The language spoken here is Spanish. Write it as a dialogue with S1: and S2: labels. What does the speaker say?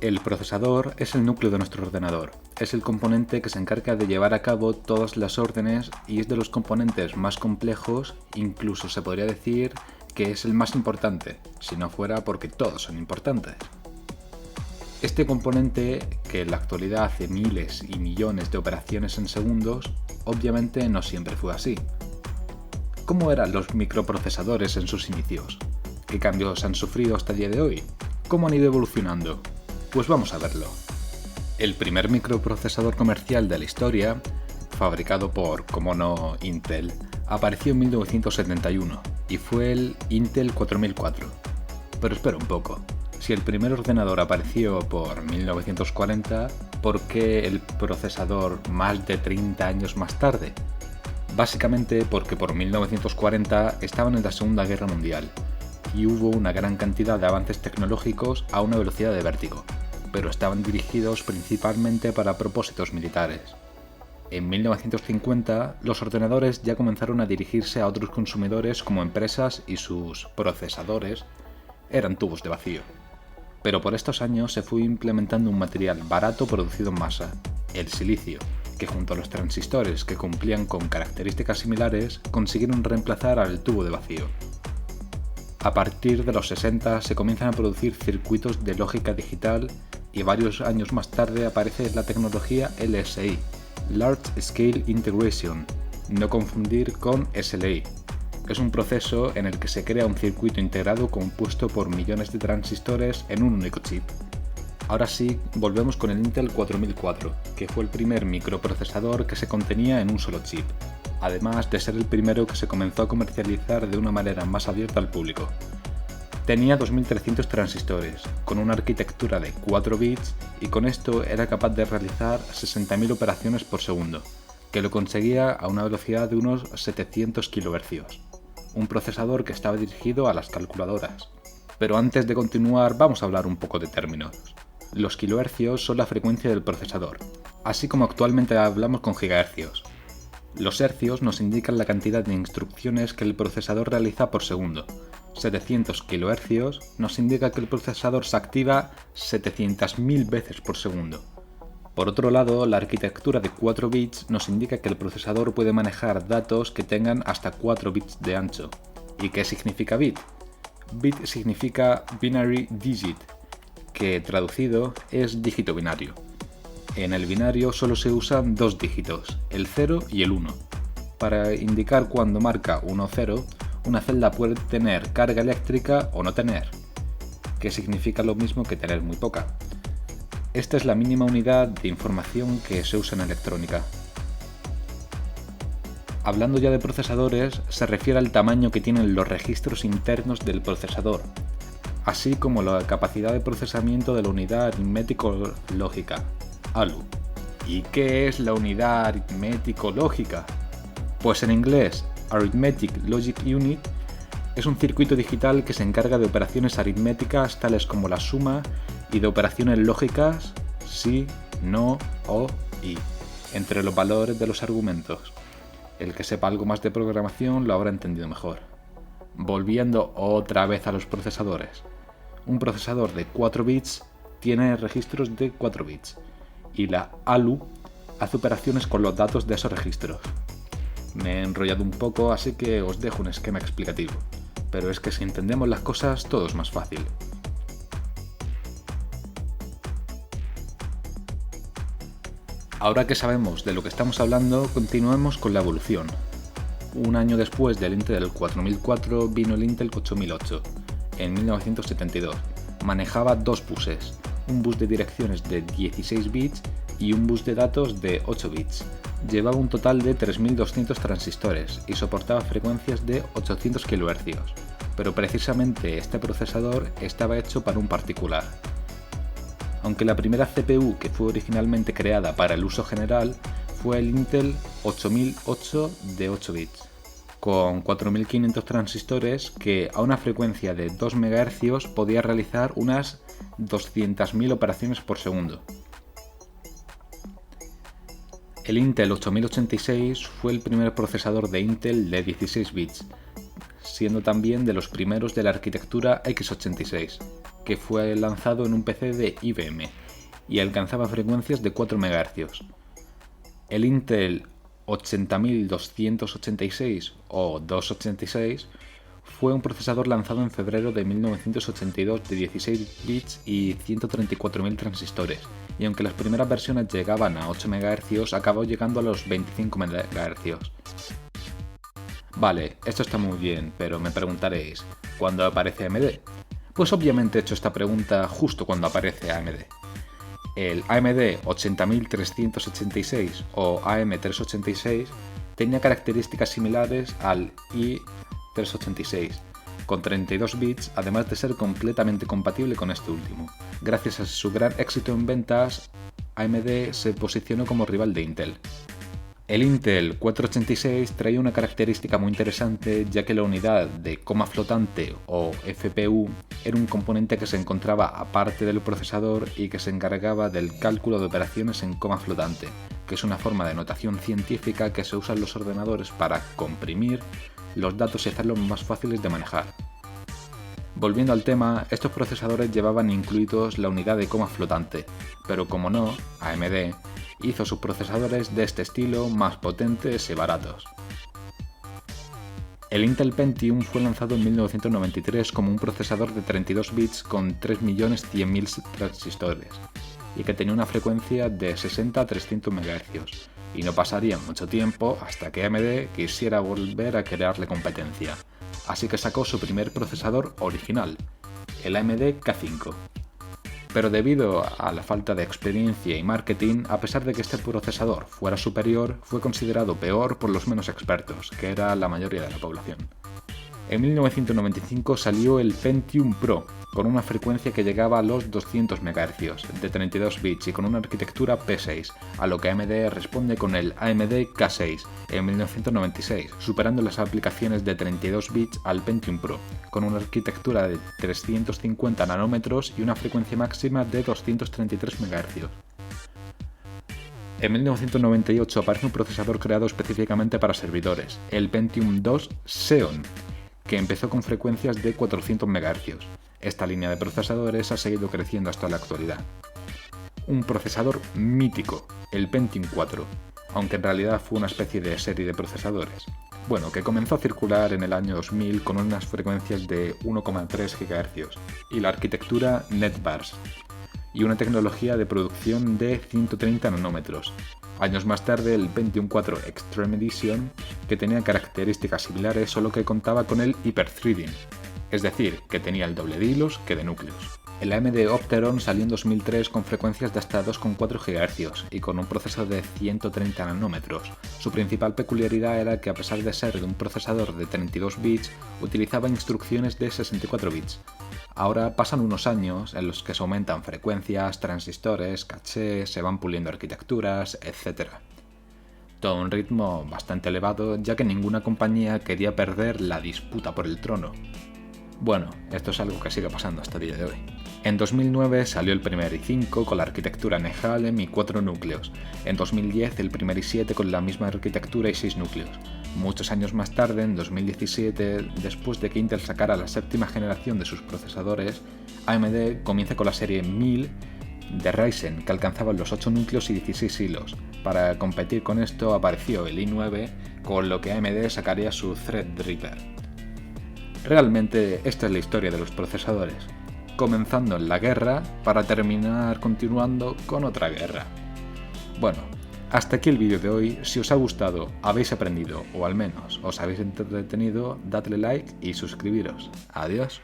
S1: El procesador es el núcleo de nuestro ordenador. Es el componente que se encarga de llevar a cabo todas las órdenes y es de los componentes más complejos, incluso se podría decir que es el más importante, si no fuera porque todos son importantes. Este componente, que en la actualidad hace miles y millones de operaciones en segundos, obviamente no siempre fue así. ¿Cómo eran los microprocesadores en sus inicios? ¿Qué cambios han sufrido hasta el día de hoy? ¿Cómo han ido evolucionando? Pues vamos a verlo. El primer microprocesador comercial de la historia, fabricado por, como no, Intel, apareció en 1971 y fue el Intel 4004. Pero espera un poco, si el primer ordenador apareció por 1940, ¿por qué el procesador más de 30 años más tarde? Básicamente porque por 1940 estaban en la Segunda Guerra Mundial y hubo una gran cantidad de avances tecnológicos a una velocidad de vértigo, pero estaban dirigidos principalmente para propósitos militares. En 1950, los ordenadores ya comenzaron a dirigirse a otros consumidores como empresas y sus procesadores eran tubos de vacío. Pero por estos años se fue implementando un material barato producido en masa, el silicio, que junto a los transistores que cumplían con características similares consiguieron reemplazar al tubo de vacío. A partir de los 60 se comienzan a producir circuitos de lógica digital y varios años más tarde aparece la tecnología LSI, Large Scale Integration, no confundir con SLI. Es un proceso en el que se crea un circuito integrado compuesto por millones de transistores en un único chip. Ahora sí, volvemos con el Intel 4004, que fue el primer microprocesador que se contenía en un solo chip, además de ser el primero que se comenzó a comercializar de una manera más abierta al público. Tenía 2300 transistores, con una arquitectura de 4 bits y con esto era capaz de realizar 60.000 operaciones por segundo, que lo conseguía a una velocidad de unos 700 kHz. Un procesador que estaba dirigido a las calculadoras. Pero antes de continuar vamos a hablar un poco de términos. Los kilohercios son la frecuencia del procesador, así como actualmente hablamos con gigahercios. Los hercios nos indican la cantidad de instrucciones que el procesador realiza por segundo. 700 kHz nos indica que el procesador se activa 700.000 veces por segundo. Por otro lado, la arquitectura de 4 bits nos indica que el procesador puede manejar datos que tengan hasta 4 bits de ancho. ¿Y qué significa bit? Bit significa binary digit, que traducido es dígito binario. En el binario solo se usan dos dígitos, el 0 y el 1. Para indicar cuando marca 1 o 0, una celda puede tener carga eléctrica o no tener, que significa lo mismo que tener muy poca. Esta es la mínima unidad de información que se usa en electrónica. Hablando ya de procesadores, se refiere al tamaño que tienen los registros internos del procesador, así como la capacidad de procesamiento de la unidad aritmético-lógica, ALU. ¿Y qué es la unidad aritmético-lógica? Pues en inglés, Arithmetic Logic Unit es un circuito digital que se encarga de operaciones aritméticas tales como la suma y de operaciones lógicas sí, no, o, y, entre los valores de los argumentos. El que sepa algo más de programación lo habrá entendido mejor. Volviendo otra vez a los procesadores. Un procesador de 4 bits tiene registros de 4 bits y la ALU hace operaciones con los datos de esos registros. Me he enrollado un poco, así que os dejo un esquema explicativo, pero es que si entendemos las cosas todo es más fácil. Ahora que sabemos de lo que estamos hablando, continuemos con la evolución. Un año después del Intel 4004 vino el Intel 8008, en 1972. Manejaba dos buses, un bus de direcciones de 16 bits y un bus de datos de 8 bits. Llevaba un total de 3200 transistores y soportaba frecuencias de 800 kHz, pero precisamente este procesador estaba hecho para un particular. Aunque la primera CPU que fue originalmente creada para el uso general fue el Intel 8008 de 8 bits, con 4500 transistores que a una frecuencia de 2 MHz podía realizar unas 200.000 operaciones por segundo. El Intel 8086 fue el primer procesador de Intel de 16 bits, siendo también de los primeros de la arquitectura x86. que fue lanzado en un PC de IBM y alcanzaba frecuencias de 4 MHz. El Intel 80286 o 286 fue un procesador lanzado en febrero de 1982 de 16 bits y 134.000 transistores, y aunque las primeras versiones llegaban a 8 MHz, acabó llegando a los 25 MHz. Vale, esto está muy bien, pero me preguntaréis, ¿cuándo aparece AMD? Pues obviamente he hecho esta pregunta justo cuando aparece AMD. El AMD 80386 o AM386 tenía características similares al i386, con 32 bits, además de ser completamente compatible con este último. Gracias a su gran éxito en ventas, AMD se posicionó como rival de Intel. El Intel 486 traía una característica muy interesante, ya que la unidad de coma flotante o FPU era un componente que se encontraba aparte del procesador y que se encargaba del cálculo de operaciones en coma flotante, que es una forma de notación científica que se usa en los ordenadores para comprimir los datos y hacerlos más fáciles de manejar. Volviendo al tema, estos procesadores llevaban incluidos la unidad de coma flotante, pero como no, AMD hizo sus procesadores de este estilo más potentes y baratos. El Intel Pentium fue lanzado en 1993 como un procesador de 32 bits con 3.100.000 transistores y que tenía una frecuencia de 60 a 300 MHz, y no pasaría mucho tiempo hasta que AMD quisiera volver a crearle competencia, así que sacó su primer procesador original, el AMD K5. Pero debido a la falta de experiencia y marketing, a pesar de que este procesador fuera superior, fue considerado peor por los menos expertos, que era la mayoría de la población. En 1995 salió el Pentium Pro, con una frecuencia que llegaba a los 200 MHz, de 32 bits y con una arquitectura P6, a lo que AMD responde con el AMD K6 en 1996, superando las aplicaciones de 32 bits al Pentium Pro, con una arquitectura de 350 nanómetros y una frecuencia máxima de 233 MHz. En 1998 aparece un procesador creado específicamente para servidores, el Pentium 2 Xeon, que empezó con frecuencias de 400 MHz. Esta línea de procesadores ha seguido creciendo hasta la actualidad. Un procesador mítico, el Pentium 4, aunque en realidad fue una especie de serie de procesadores. Bueno, que comenzó a circular en el año 2000 con unas frecuencias de 1,3 GHz y la arquitectura NetBars, y una tecnología de producción de 130 nanómetros. Años más tarde el Pentium 4 Extreme Edition, que tenía características similares solo que contaba con el Hyper-threading, es decir, que tenía el doble de hilos que de núcleos. El AMD Opteron salió en 2003 con frecuencias de hasta 2,4 GHz y con un procesador de 130 nanómetros. Su principal peculiaridad era que, a pesar de ser de un procesador de 32 bits, utilizaba instrucciones de 64 bits. Ahora pasan unos años en los que se aumentan frecuencias, transistores, caché, se van puliendo arquitecturas, etc. Todo un ritmo bastante elevado, ya que ninguna compañía quería perder la disputa por el trono. Bueno, esto es algo que sigue pasando hasta el día de hoy. En 2009 salió el primer i5 con la arquitectura Nehalem y 4 núcleos. En 2010 el primer i7 con la misma arquitectura y 6 núcleos. Muchos años más tarde, en 2017, después de que Intel sacara la séptima generación de sus procesadores, AMD comienza con la serie 1000 de Ryzen, que alcanzaban los 8 núcleos y 16 hilos. Para competir con esto apareció el i9, con lo que AMD sacaría su Threadripper. Realmente esta es la historia de los procesadores, comenzando en la guerra para terminar continuando con otra guerra. Bueno, hasta aquí el vídeo de hoy. Si os ha gustado, habéis aprendido o al menos os habéis entretenido, dadle like y suscribiros. Adiós.